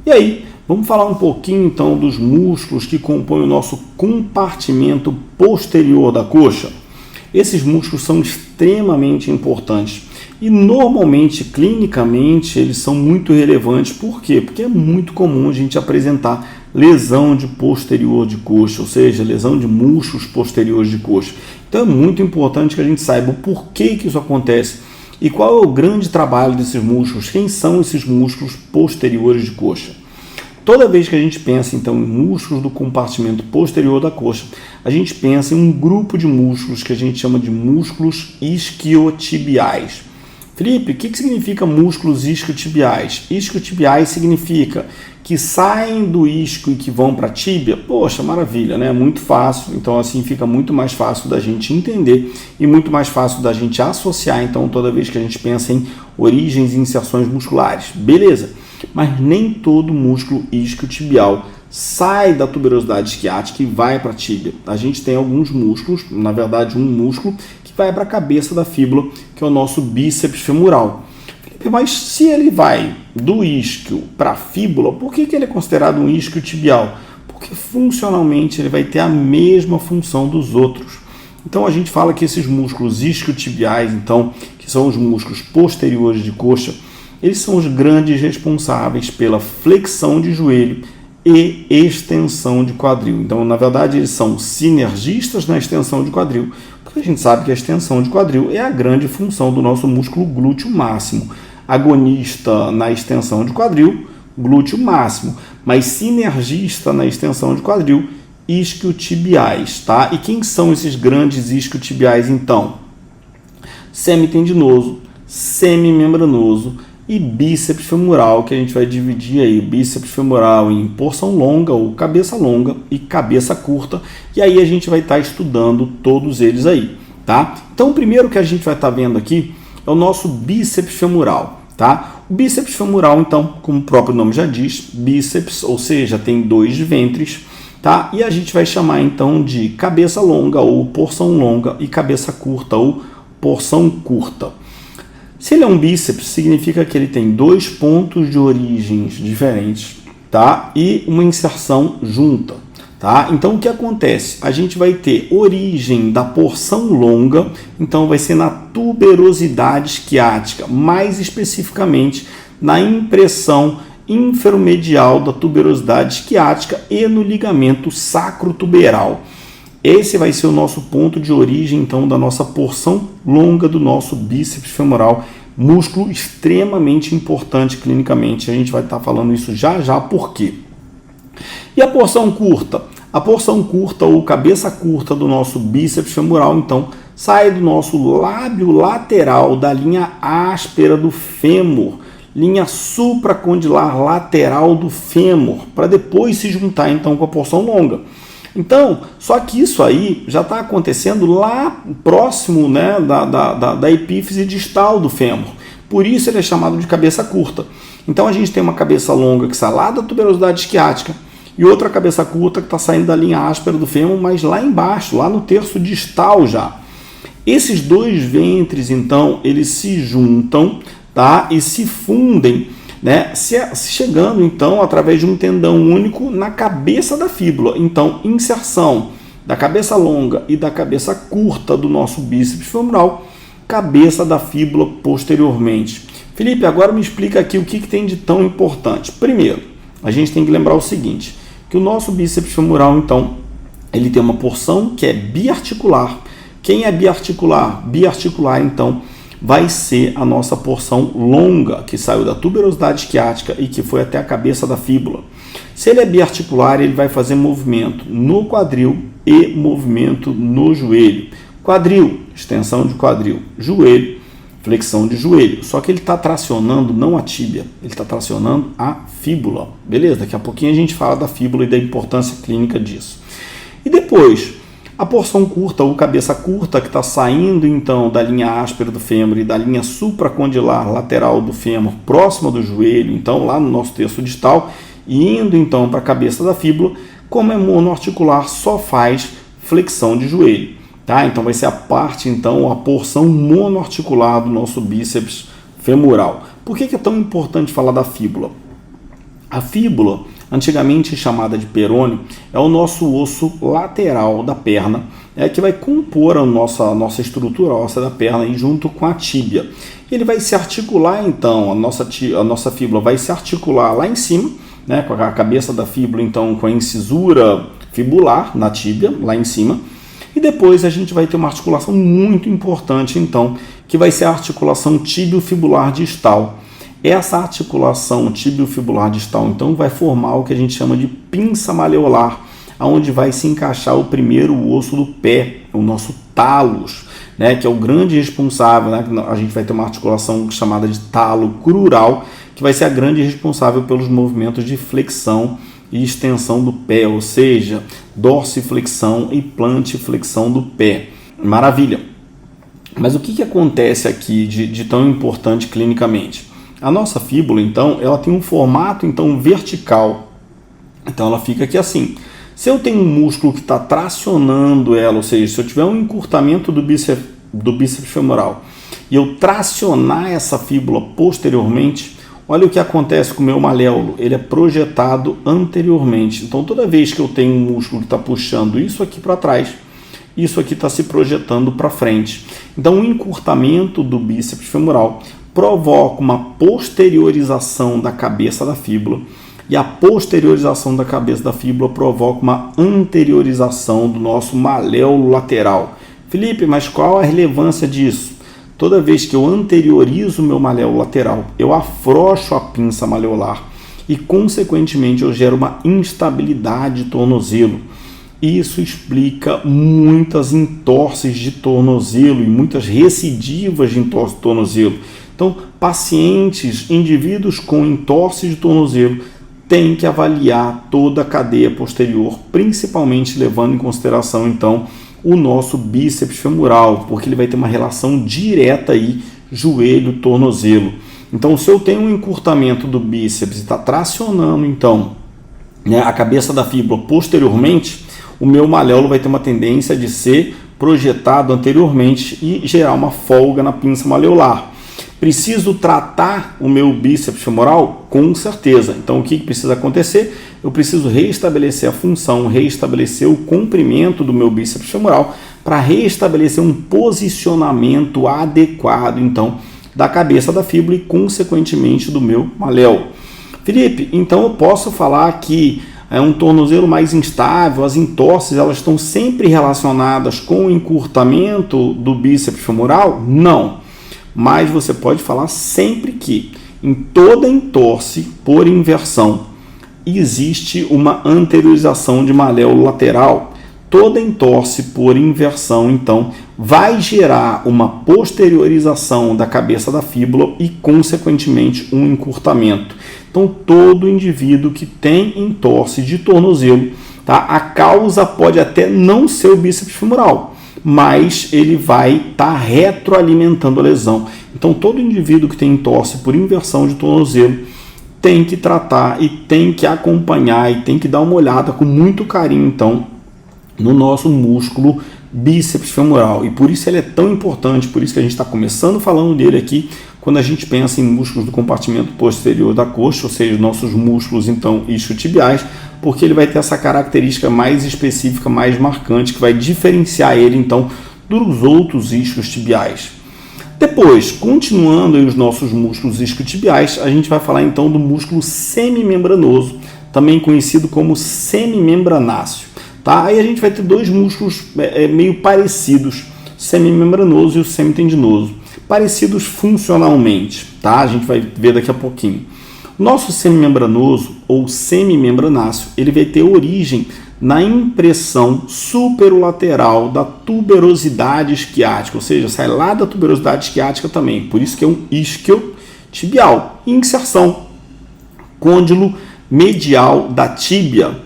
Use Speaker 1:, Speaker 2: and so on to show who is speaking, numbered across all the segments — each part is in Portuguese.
Speaker 1: E aí, vamos falar um pouquinho então dos músculos que compõem o nosso compartimento posterior da coxa. Esses músculos são extremamente importantes e normalmente, clinicamente, eles são muito relevantes. Por quê? Porque é muito comum a gente apresentar lesão de posterior de coxa, ou seja, lesão de músculos posteriores de coxa. Então é muito importante que a gente saiba o porquê que isso acontece e qual é o grande trabalho desses músculos, quem são esses músculos posteriores de coxa. Toda vez que a gente pensa então em músculos do compartimento posterior da coxa, a gente pensa em um grupo de músculos que a gente chama de músculos isquiotibiais. Felipe, o que significa músculos isquiotibiais? Isquiotibiais significa que saem do isquio e que vão para a tíbia. Poxa, maravilha, né? Muito fácil. Então assim fica muito mais fácil da gente entender e muito mais fácil da gente associar, então, toda vez que a gente pensa em origens e inserções musculares. Beleza. Mas nem todo músculo isquiotibial sai da tuberosidade isquiática e vai para a tíbia. A gente tem alguns músculos, na verdade um músculo, que vai para a cabeça da fíbula, que é o nosso bíceps femoral. Mas se ele vai do isquio para a fíbula, por que ele é considerado um isquiotibial? Porque funcionalmente ele vai ter a mesma função dos outros. Então a gente fala que esses músculos isquiotibiais, então, que são os músculos posteriores de coxa, eles são os grandes responsáveis pela flexão de joelho e extensão de quadril. Então, na verdade, eles são sinergistas na extensão de quadril, porque a gente sabe que a extensão de quadril é a grande função do nosso músculo glúteo máximo. Agonista na extensão de quadril, glúteo máximo, mas sinergista na extensão de quadril, isquiotibiais, tá? E quem são esses grandes isquiotibiais, então? Semitendinoso, semimembranoso e bíceps femoral, que a gente vai dividir aí o bíceps femoral em porção longa ou cabeça longa e cabeça curta, e aí a gente vai estar estudando todos eles aí, tá? Então o primeiro que a gente vai estar vendo aqui é o nosso bíceps femoral, tá? O bíceps femoral, então, como o próprio nome já diz, bíceps, ou seja, tem dois ventres, tá? E a gente vai chamar então de cabeça longa ou porção longa e cabeça curta ou porção curta. Se ele é um bíceps, significa que ele tem dois pontos de origens diferentes, tá? E uma inserção junta, tá? Então o que acontece? A gente vai ter origem da porção longa, então vai ser na tuberosidade isquiática, mais especificamente na impressão inferomedial da tuberosidade isquiática e no ligamento sacrotuberal. Esse vai ser o nosso ponto de origem, então, da nossa porção longa do nosso bíceps femoral, músculo extremamente importante clinicamente. A gente vai estar falando isso já já, por quê? E a porção curta? A porção curta ou cabeça curta do nosso bíceps femoral, então, sai do nosso lábio lateral da linha áspera do fêmur, linha supracondilar lateral do fêmur, para depois se juntar, então, com a porção longa. Então, só que isso aí já está acontecendo lá próximo, né, da epífise distal do fêmur. Por isso ele é chamado de cabeça curta. Então a gente tem uma cabeça longa que sai lá da tuberosidade isquiática e outra cabeça curta que está saindo da linha áspera do fêmur, mas lá embaixo, lá no terço distal já. Esses dois ventres, então, eles se juntam, tá, e se fundem, né, chegando então através de um tendão único na cabeça da fíbula. Então, inserção da cabeça longa e da cabeça curta do nosso bíceps femoral, cabeça da fíbula posteriormente. Felipe, agora me explica aqui o que tem de tão importante. Primeiro, a gente tem que lembrar o seguinte, que o nosso bíceps femoral, então, ele tem uma porção que é biarticular. Quem é biarticular? Biarticular, então, vai ser a nossa porção longa, que saiu da tuberosidade isquiática e que foi até a cabeça da fíbula. Se ele é biarticular, ele vai fazer movimento no quadril e movimento no joelho. Quadril, extensão de quadril. Joelho, flexão de joelho. Só que ele está tracionando não a tíbia, ele está tracionando a fíbula. Beleza? Daqui a pouquinho a gente fala da fíbula e da importância clínica disso. E depois, a porção curta ou cabeça curta, que está saindo então da linha áspera do fêmur e da linha supracondilar lateral do fêmur, próxima do joelho, então lá no nosso terço distal, e indo então para a cabeça da fíbula, como é monoarticular, só faz flexão de joelho. Tá? Então vai ser a parte, então, a porção monoarticular do nosso bíceps femoral. Por que é tão importante falar da fíbula? A fíbula, antigamente chamada de perônio, é o nosso osso lateral da perna, que vai compor a nossa estrutura óssea da perna e junto com a tíbia. Ele vai se articular, então, a nossa fíbula vai se articular lá em cima, né, com a cabeça da fíbula, então, com a incisura fibular na tíbia, lá em cima. E depois a gente vai ter uma articulação muito importante, então, que vai ser a articulação tíbio-fibular distal. Essa articulação tíbio-fibular distal, então, vai formar o que a gente chama de pinça maleolar, onde vai se encaixar o primeiro osso do pé, o nosso talos, né, que é o grande responsável, né, a gente vai ter uma articulação chamada de talo crural, que vai ser a grande responsável pelos movimentos de flexão e extensão do pé, ou seja, dorsiflexão e plantiflexão do pé. Maravilha! Mas o que acontece aqui de tão importante clinicamente? A nossa fíbula, então, ela tem um formato então vertical, então ela fica aqui assim. Se eu tenho um músculo que está tracionando ela, ou seja, se eu tiver um encurtamento do bíceps femoral e eu tracionar essa fíbula posteriormente, olha o que acontece com o meu maléolo, ele é projetado anteriormente. Então toda vez que eu tenho um músculo que está puxando isso aqui para trás, isso aqui está se projetando para frente. Então o encurtamento do bíceps femoral provoca uma posteriorização da cabeça da fíbula, e a posteriorização da cabeça da fíbula provoca uma anteriorização do nosso maléolo lateral. Felipe, mas qual a relevância disso? Toda vez que eu anteriorizo o meu maléolo lateral, eu afrouxo a pinça maleolar e, consequentemente, eu gero uma instabilidade de tornozelo. Isso explica muitas entorses de tornozelo e muitas recidivas de entorse de tornozelo. Então, pacientes, indivíduos com entorse de tornozelo, tem que avaliar toda a cadeia posterior, principalmente levando em consideração, então, o nosso bíceps femoral, porque ele vai ter uma relação direta aí, joelho-tornozelo. Então, se eu tenho um encurtamento do bíceps e está tracionando, então, né, a cabeça da fíbula posteriormente, o meu maléolo vai ter uma tendência de ser projetado anteriormente e gerar uma folga na pinça maleolar. Preciso tratar o meu bíceps femoral? Com certeza. Então, o que precisa acontecer? Eu preciso reestabelecer a função, reestabelecer o comprimento do meu bíceps femoral para reestabelecer um posicionamento adequado, então, da cabeça da fíbula e, consequentemente, do meu maléolo. Felipe, então eu posso falar que é um tornozelo mais instável, as entorses elas estão sempre relacionadas com o encurtamento do bíceps femoral? Não. Mas você pode falar sempre que em toda entorse por inversão existe uma anteriorização de maléolo lateral. Toda entorse por inversão, então, vai gerar uma posteriorização da cabeça da fíbula e, consequentemente, um encurtamento. Então, todo indivíduo que tem entorse de tornozelo, tá? A causa pode até não ser o bíceps femoral, mas ele vai estar retroalimentando a lesão. Então, todo indivíduo que tem entorse por inversão de tornozelo tem que tratar e tem que acompanhar e tem que dar uma olhada com muito carinho, então, no nosso músculo bíceps femoral. E por isso ele é tão importante, por isso que a gente está começando falando dele aqui, quando a gente pensa em músculos do compartimento posterior da coxa, ou seja, nossos músculos, então, isquiotibiais, porque ele vai ter essa característica mais específica, mais marcante, que vai diferenciar ele, então, dos outros isquiotibiais. Depois, continuando aí os nossos músculos isquiotibiais, a gente vai falar, então, do músculo semimembranoso, também conhecido como semimembranáceo. Tá? Aí a gente vai ter dois músculos meio parecidos, o semimembranoso e o semitendinoso. Parecidos funcionalmente, tá? A gente vai ver daqui a pouquinho. O nosso semimembranoso ou semimembranáceo, ele vai ter origem na impressão superolateral da tuberosidade isquiática, ou seja, sai lá da tuberosidade isquiática também, por isso que é um isquiotibial. Inserção côndilo medial da tíbia.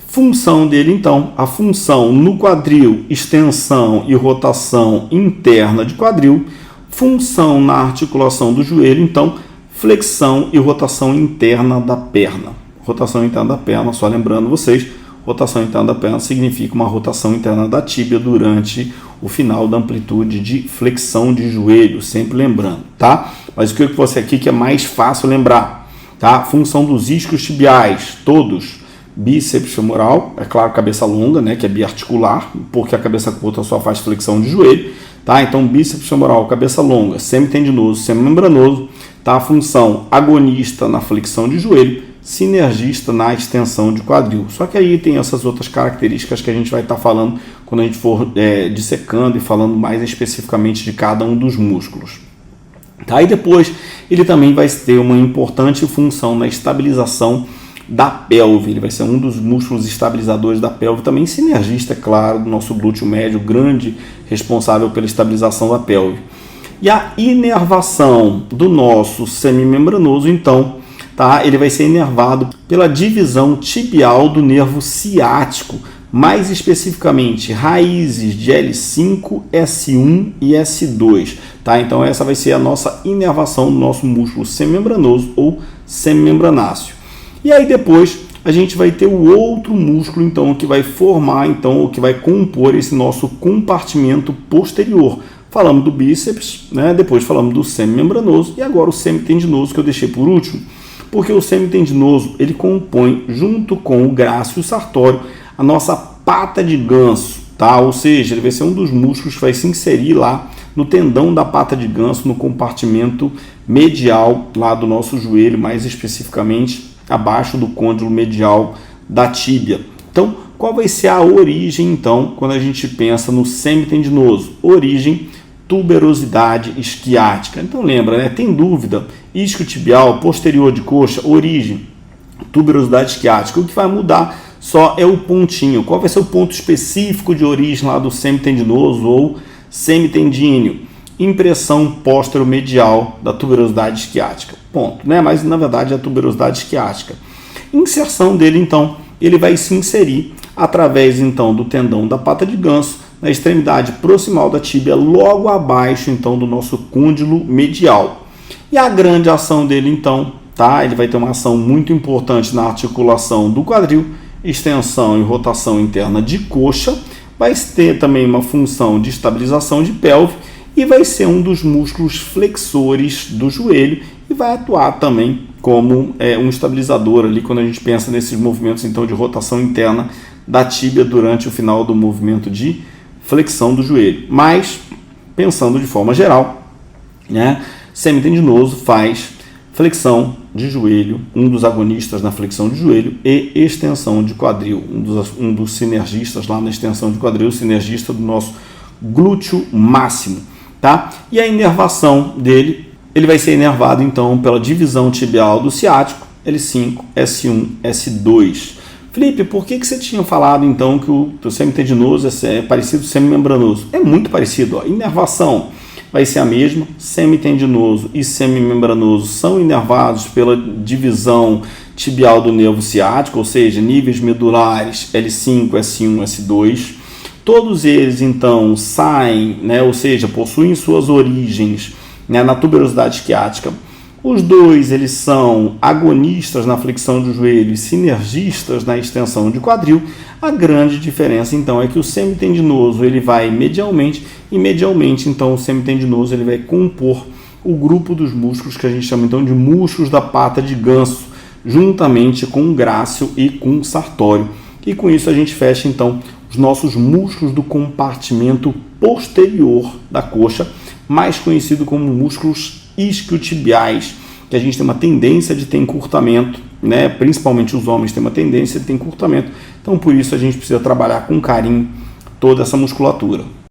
Speaker 1: Função dele, então, a função no quadril, extensão e rotação interna de quadril. Função na articulação do joelho, então, flexão e rotação interna da perna. Rotação interna da perna, só lembrando vocês, rotação interna da perna significa uma rotação interna da tíbia durante o final da amplitude de flexão de joelho, sempre lembrando, tá? Mas o que você aqui que é mais fácil lembrar, tá? Função dos isquios tibiais, todos. Bíceps femoral, é claro, cabeça longa, né, que é biarticular, porque a cabeça curta só faz flexão de joelho, tá? Então, bíceps femoral, cabeça longa, semitendinoso, semimembranoso, tá? A função agonista na flexão de joelho, sinergista na extensão de quadril. Só que aí tem essas outras características que a gente vai estar falando quando a gente for dissecando e falando mais especificamente de cada um dos músculos. Tá? E depois ele também vai ter uma importante função na estabilização da pelve, ele vai ser um dos músculos estabilizadores da pelve, também sinergista, é claro, do nosso glúteo médio, grande responsável pela estabilização da pelve. E a inervação do nosso semimembranoso, então, tá? Ele vai ser inervado pela divisão tibial do nervo ciático, mais especificamente raízes de L5, S1 e S2. Tá? Então essa vai ser a nossa inervação do nosso músculo semimembranoso ou semimembranáceo. E aí depois a gente vai ter o outro músculo então que vai formar então, que vai compor esse nosso compartimento posterior. Falamos do bíceps, né? Depois falamos do semimembranoso e agora o semitendinoso que eu deixei por último, porque o semitendinoso ele compõe junto com o grácil sartório a nossa pata de ganso, tá? Ou seja, ele vai ser um dos músculos que vai se inserir lá no tendão da pata de ganso, no compartimento medial lá do nosso joelho, mais especificamente abaixo do côndilo medial da tíbia. Então, qual vai ser a origem, então, quando a gente pensa no semitendinoso? Origem, tuberosidade isquiática. Então, lembra, né? Tem dúvida? Isquiotibial, posterior de coxa, origem, tuberosidade isquiática. O que vai mudar só é o pontinho. Qual vai ser o ponto específico de origem lá do semitendinoso ou semitendíneo? Impressão posteromedial da tuberosidade isquiática. Ponto, né? Mas na verdade é a tuberosidade isquiática. Inserção dele, então, ele vai se inserir através então do tendão da pata de ganso na extremidade proximal da tíbia, logo abaixo então do nosso côndilo medial. E a grande ação dele, então, tá? Ele vai ter uma ação muito importante na articulação do quadril, extensão e rotação interna de coxa, vai ter também uma função de estabilização de pelve e vai ser um dos músculos flexores do joelho e vai atuar também como um estabilizador ali quando a gente pensa nesses movimentos então de rotação interna da tíbia durante o final do movimento de flexão do joelho. Mas, pensando de forma geral, né, semitendinoso faz flexão de joelho, um dos agonistas na flexão de joelho, e extensão de quadril, um dos sinergistas lá na extensão de quadril, sinergista do nosso glúteo máximo. Tá? E a inervação dele, ele vai ser inervado então pela divisão tibial do ciático, L5, S1, S2. Felipe, por que você tinha falado então que o semitendinoso é parecido com o semimembranoso? É muito parecido, ó. Inervação vai ser a mesma, semitendinoso e semimembranoso são inervados pela divisão tibial do nervo ciático, ou seja, níveis medulares L5, S1, S2. Todos eles, então, saem, né, ou seja, possuem suas origens, né, na tuberosidade isquiática. Os dois, eles são agonistas na flexão do joelho e sinergistas na extensão de quadril. A grande diferença, então, é que o semitendinoso ele vai medialmente e medialmente, então, o semitendinoso ele vai compor o grupo dos músculos que a gente chama, então, de músculos da pata de ganso, juntamente com o grácil e com o sartório. E com isso a gente fecha, então, os nossos músculos do compartimento posterior da coxa, mais conhecido como músculos isquiotibiais, que a gente tem uma tendência de ter encurtamento, né? Principalmente os homens têm uma tendência de ter encurtamento, então por isso a gente precisa trabalhar com carinho toda essa musculatura.